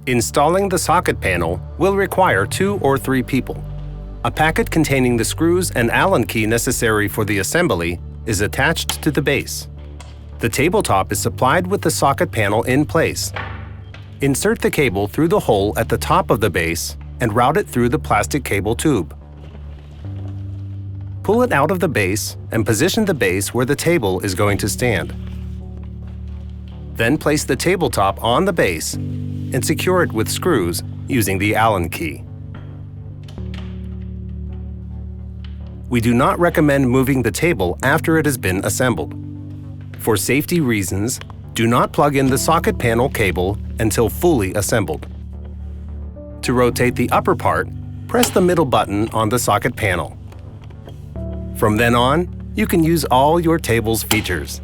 Installing the socket panel will require 2 or 3 people. A packet containing the screws and Allen key necessary for the assembly is attached to the base. The tabletop is supplied with the socket panel in place. Insert the cable through the hole at the top of the base and route it through the plastic cable tube. Pull it out of the base and position the base where the table is going to stand. Then place the tabletop on the base and secure it with screws using the Allen key. We do not recommend moving the table after it has been assembled. For safety reasons, do not plug in the socket panel cable until fully assembled. To rotate the upper part, press the middle button on the socket panel. From then on, you can use all your table's features.